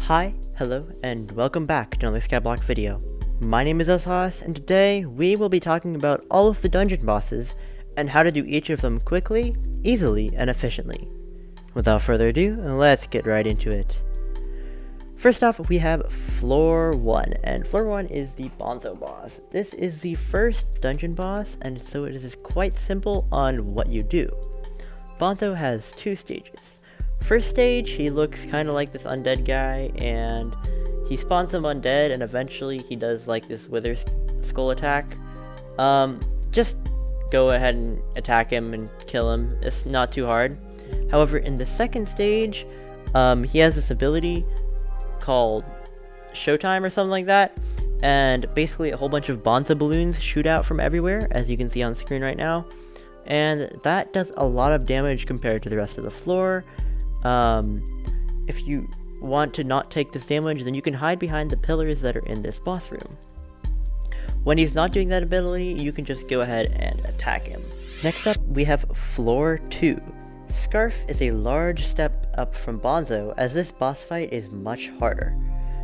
Hi, hello, and welcome back to another Skyblock video. My name is Ashas, and today we will be talking about all of the dungeon bosses and how to do each of them quickly, easily, and efficiently. Without further ado, let's get right into it. First off, we have Floor 1, and Floor 1 is the Bonzo boss. This is the first dungeon boss, and so it is quite simple on what you do. Bonzo has two stages. First stage, he looks kind of like this undead guy, and he spawns some undead, and eventually he does like this wither skull attack. Just go ahead and attack him and kill him. It's not too hard. However, in the second stage, he has this ability called Showtime or something like that, and basically a whole bunch of Bonzo balloons shoot out from everywhere, as you can see on screen right now, and that does a lot of damage compared to the rest of the floor. If you want to not take this damage, then you can hide behind the pillars that are in this boss room. When he's not doing that ability, you can just go ahead and attack him. Next up, we have Floor 2. Scarf is a large step up from Bonzo, as this boss fight is much harder.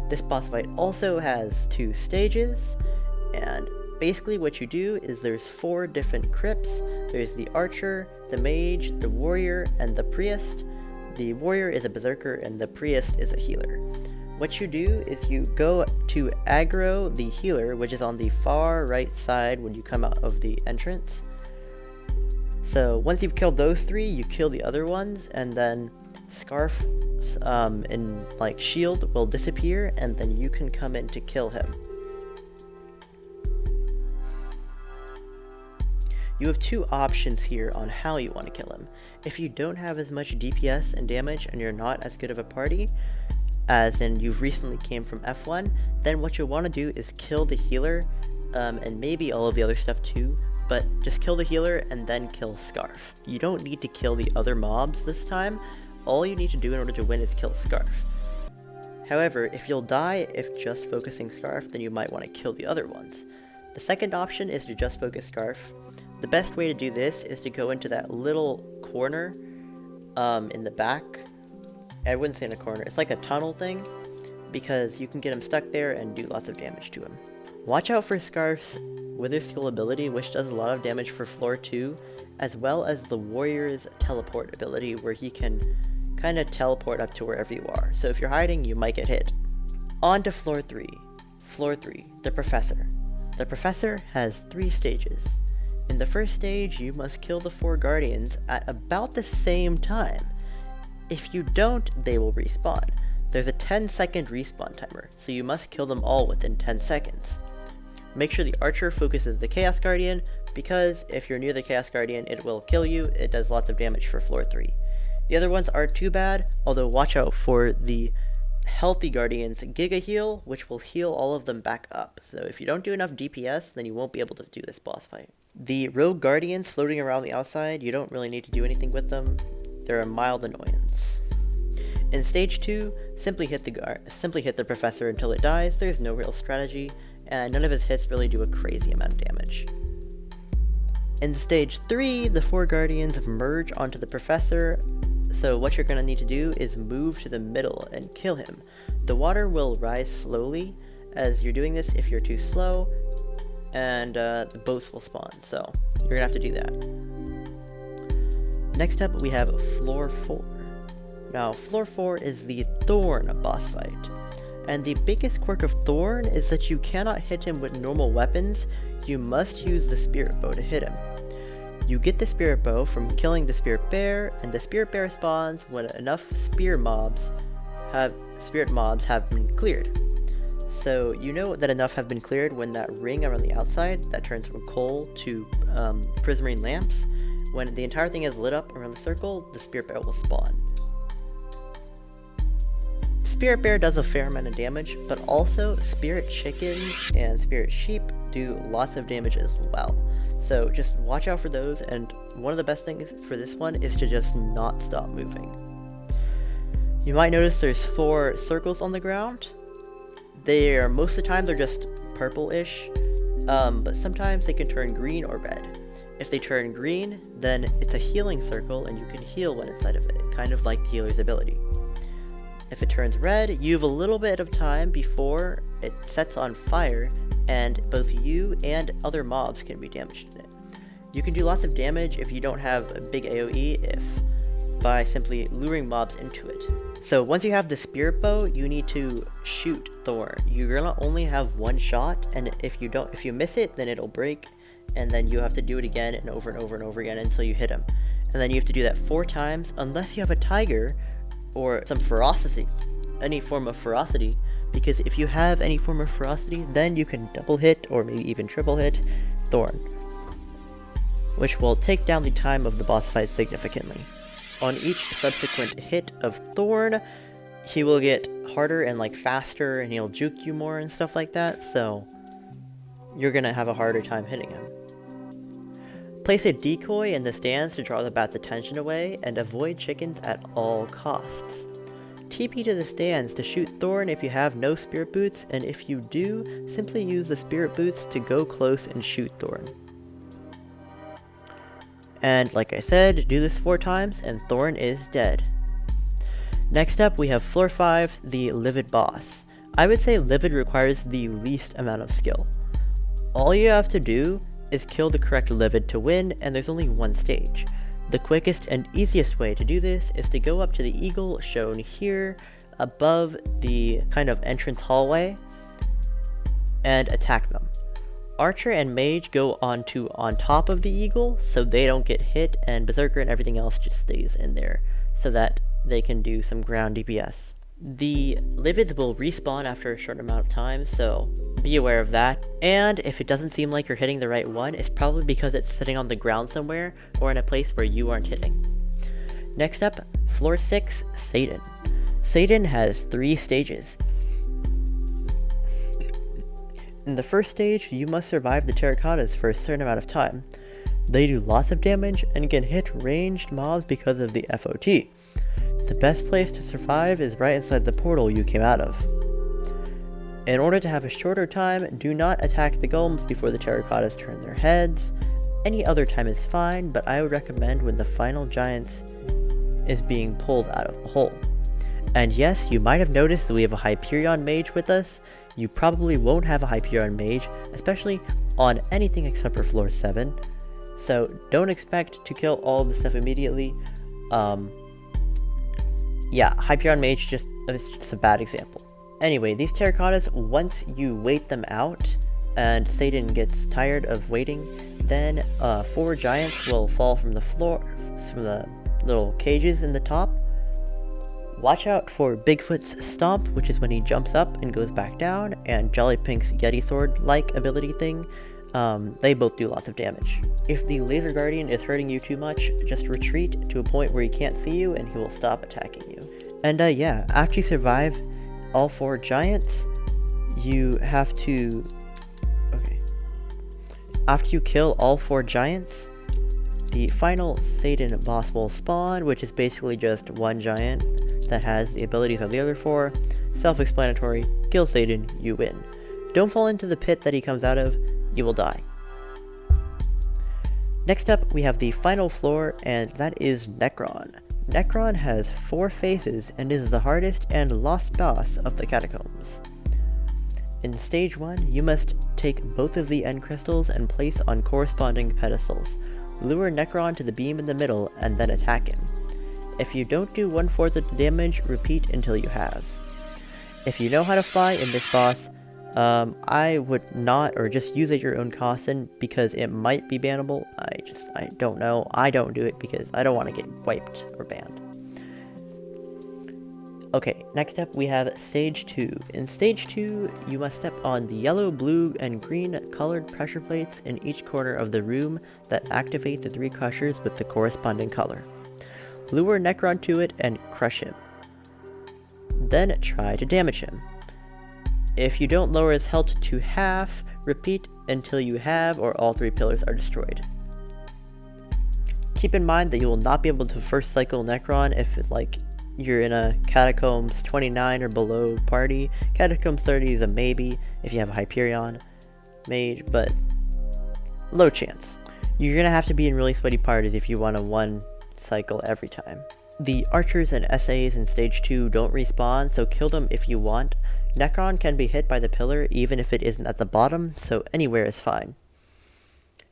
This boss fight also has two stages, and basically what you do is there's 4 different crypts. There's the Archer, the Mage, the Warrior, and the Priest. The Warrior is a Berserker, and the Priest is a healer. What you do is you go to aggro the healer, which is on the far right side when you come out of the entrance. So once you've killed those 3, you kill the other ones, and then Scarf in like shield will disappear, and then you can come in to kill him. You have 2 options here on how you want to kill him. If you don't have as much DPS and damage and you're not as good of a party, as in you've recently came from F1, then what you'll want to do is kill the healer, and maybe all of the other stuff too, but just kill the healer and then kill Scarf. You don't need to kill the other mobs this time. All you need to do in order to win is kill Scarf. However, if you'll die if just focusing Scarf, then you might want to kill the other ones. The second option is to just focus Scarf. The best way to do this is to go into that little corner in the back. I wouldn't say in a corner, it's like a tunnel thing, because you can get him stuck there and do lots of damage to him. Watch out for Scarf's Wither Skull ability, which does a lot of damage for Floor 2, as well as the Warrior's teleport ability, where he can kind of teleport up to wherever you are. So if you're hiding, you might get hit. On to Floor 3. Floor 3, the Professor. The Professor has 3 stages. In the first stage, you must kill the 4 guardians at about the same time. If you don't, they will respawn. There's a 10-second respawn timer, so you must kill them all within 10 seconds. Make sure the Archer focuses the Chaos Guardian, because if you're near the Chaos Guardian, it will kill you. It does lots of damage for Floor 3. The other ones aren't too bad, although watch out for the Healthy Guardian's Giga Heal, which will heal all of them back up. So if you don't do enough DPS, then you won't be able to do this boss fight. The Rogue Guardians floating around the outside, you don't really need to do anything with them. They're a mild annoyance. In stage 2, simply hit the Professor until it dies. There's no real strategy, and none of his hits really do a crazy amount of damage. In stage 3, the 4 guardians merge onto the Professor, so what you're going to need to do is move to the middle and kill him. The water will rise slowly as you're doing this if you're too slow, and the boats will spawn, so you're going to have to do that. Next up, we have Floor 4. Now, Floor 4 is the Thorn boss fight, and the biggest quirk of Thorn is that you cannot hit him with normal weapons. You must use the Spirit Bow to hit him. You get the Spirit Bow from killing the Spirit Bear, and the Spirit Bear spawns when enough Spirit mobs have been cleared. So you know that enough have been cleared when that ring around the outside that turns from coal to prismarine lamps, when the entire thing is lit up around the circle, the Spirit Bear will spawn. Spirit Bear does a fair amount of damage, but also Spirit Chickens and Spirit Sheep do lots of damage as well. So just watch out for those, and one of the best things for this one is to just not stop moving. You might notice there's 4 circles on the ground. Most of the time they're just purple-ish, but sometimes they can turn green or red. If they turn green, then it's a healing circle and you can heal when inside of it, kind of like the healer's ability. If it turns red, you have a little bit of time before it sets on fire, and both you and other mobs can be damaged in it. You can do lots of damage if you don't have a big AoE by simply luring mobs into it. So once you have the spirit bow, you need to shoot Thorn. You're gonna only have one shot, and if you miss it, then it'll break, and then you have to do it again and over and over and over again until you hit him. And then you have to do that 4 times, unless you have a tiger or some ferocity, any form of ferocity, because if you have any form of ferocity, then you can double hit or maybe even triple hit Thorn, which will take down the time of the boss fight significantly. On each subsequent hit of Thorn, he will get harder and like faster, and he'll juke you more and stuff like that, so you're gonna have a harder time hitting him. Place a decoy in the stands to draw the bat's attention away, and avoid chickens at all costs. TP to the stands to shoot Thorn if you have no spirit boots, and if you do, simply use the spirit boots to go close and shoot Thorn. And like I said, do this 4 times and Thorn is dead. Next up we have floor 5, the Livid boss. I would say Livid requires the least amount of skill. All you have to do is kill the correct Livid to win, and there's only one stage. The quickest and easiest way to do this is to go up to the eagle shown here above the kind of entrance hallway and attack them. Archer and Mage go on top of the eagle so they don't get hit, and Berserker and everything else just stays in there so that they can do some ground DPS. The Livids will respawn after a short amount of time, so be aware of that. And if it doesn't seem like you're hitting the right one, it's probably because it's sitting on the ground somewhere or in a place where you aren't hitting. Next up, floor 6, Satan. Satan has 3 stages. In the first stage, you must survive the terracottas for a certain amount of time. They do lots of damage and can hit ranged mobs because of the FOT. The best place to survive is right inside the portal you came out of. In order to have a shorter time, do not attack the golems before the terracottas turn their heads. Any other time is fine, but I would recommend when the final giant is being pulled out of the hole. And yes, you might have noticed that we have a Hyperion mage with us. You probably won't have a Hyperion mage, especially on anything except for floor 7. So don't expect to kill all of the stuff immediately. Yeah, Hyperion mage it's just a bad example. Anyway, these terracottas, once you wait them out and Satan gets tired of waiting, then 4 giants will fall from the floor, from the little cages in the top. Watch out for Bigfoot's Stomp, which is when he jumps up and goes back down, and Jollypink's Yeti Sword-like ability thing. They both do lots of damage. If the Laser Guardian is hurting you too much, just retreat to a point where he can't see you and he will stop attacking you. And yeah, after you survive all 4 giants, you have to... Okay. After you kill all 4 giants, the final Satan boss will spawn, which is basically just one giant that has the abilities of the other 4. Self-explanatory, kill Satan, you win. Don't fall into the pit that he comes out of, you will die. Next up, we have the final floor, and that is Necron. Necron has 4 phases and is the hardest and lost boss of the catacombs. In stage 1, you must take both of the end crystals and place on corresponding pedestals. Lure Necron to the beam in the middle and then attack him. If you don't do 1/4 of the damage, repeat until you have. If you know how to fly in this boss, I would not, or just use at your own caution, because it might be bannable. I don't know. I don't do it because I don't want to get wiped or banned. Okay, next up we have Stage 2. In Stage 2, you must step on the yellow, blue, and green colored pressure plates in each corner of the room that activate the 3 crushers with the corresponding color. Lure Necron to it and crush him. Then try to damage him. If you don't lower his health to half, repeat until you have or all 3 pillars are destroyed. Keep in mind that you will not be able to first cycle Necron if it's like you're in a Catacombs 29 or below party. Catacombs 30 is a maybe if you have a Hyperion mage, but low chance. You're gonna have to be in really sweaty parties if you want to 1 cycle every time. The archers and SAs in stage 2 don't respawn, so kill them if you want. Necron can be hit by the pillar even if it isn't at the bottom, so anywhere is fine.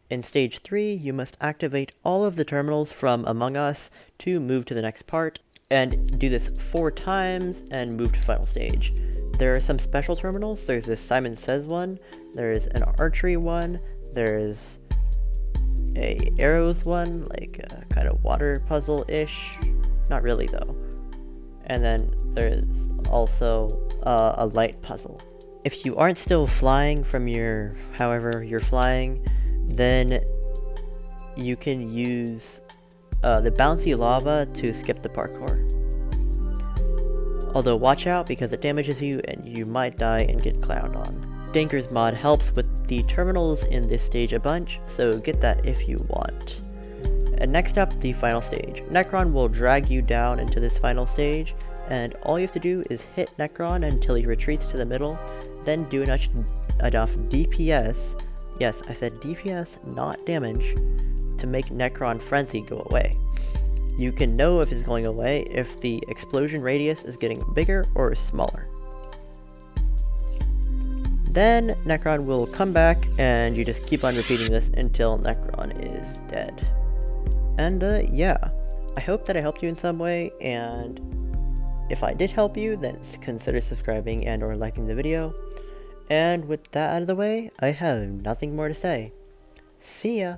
In stage 3, you must activate all of the terminals from Among Us to move to the next part, and do this 4 times and move to final stage. There are some special terminals. There's this Simon Says one, there's an archery one, there's a arrows one, like a kind of water puzzle-ish. Not really though. And then there's also a light puzzle. If you aren't still flying from however you're flying, then you can use the bouncy lava to skip the parkour. Although watch out because it damages you and you might die and get clowned on. Danker's mod helps with the terminals in this stage a bunch, so get that if you want. And next up, the final stage. Necron will drag you down into this final stage, and all you have to do is hit Necron until he retreats to the middle, then do enough DPS, yes, I said DPS, not damage, to make Necron Frenzy go away. You can know if it's going away if the explosion radius is getting bigger or smaller. Then Necron will come back, and you just keep on repeating this until Necron is dead. And yeah, I hope that I helped you in some way, and if I did help you, then consider subscribing and or liking the video. And with that out of the way, I have nothing more to say. See ya!